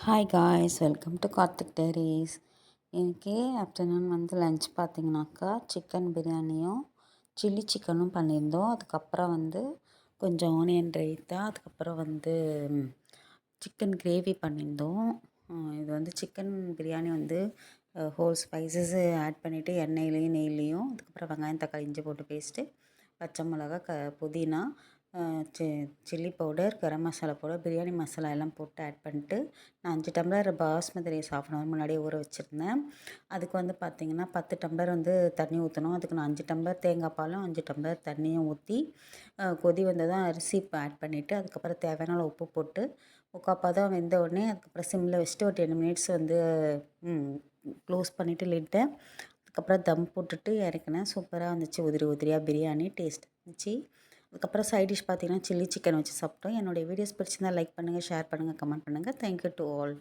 Hi guys, welcome to Karthik diaries. இன்றைக்கி afternoon lunch பார்த்திங்கனாக்கா chicken பிரியாணியும் சில்லி சிக்கனும் பண்ணியிருந்தோம். அதுக்கப்புறம் கொஞ்சம் ஆனியன் ரைத்தா, அதுக்கப்புறம் சிக்கன் கிரேவி பண்ணியிருந்தோம். இது chicken biryani whole spices add பண்ணிவிட்டு எண்ணெயிலையும் நெய்லேயும், அதுக்கப்புறம் வெங்காயம் தக்காளி இஞ்சி போட்டு பேஸ்ட்டு, பச்சை மிளகா, புதினா, chilli powder, garam masala powder, biryani masala எல்லாம் போட்டு ஆட் பண்ணிட்டு நான் 5 tumbler basmati rice half an hour முன்னாடியே ஊற வச்சுருந்தேன். அதுக்கு பார்த்திங்கன்னா 10 டம்ளர் தண்ணி ஊற்றணும். அதுக்கு நான் 5 டம்ளர் தேங்காய் பாலும் 5 டம்ளர் தண்ணியும் ஊற்றி கொதி வந்ததும் அரிசி ஆட் பண்ணிவிட்டு, அதுக்கப்புறம் தேவையான உப்பு போட்டு முக்கால் வெந்த உடனே அதுக்கப்புறம் சிம்மில் வச்சுட்டு ஒரு 10 மினிட்ஸ் க்ளோஸ் பண்ணிவிட்டு லிட்டை, அதுக்கப்புறம் தம் போட்டுட்டு இறக்குனேன். சூப்பராக வந்துச்சு, உதிரி உதிரியாக பிரியாணி டேஸ்ட் இருந்துச்சு. அதுக்கப்புறம் சைட் டிஷ் பார்த்திங்கன்னா சில்லி சிக்கன் வச்சு சாப்பிட்டோம். என்னுடைய வீடியோஸ் பிடிச்சிருந்தால் லைக் பண்ணுங்கள், ஷேர் பண்ணுங்கள், கமெண்ட் பண்ணுங்கள். Thank you to all.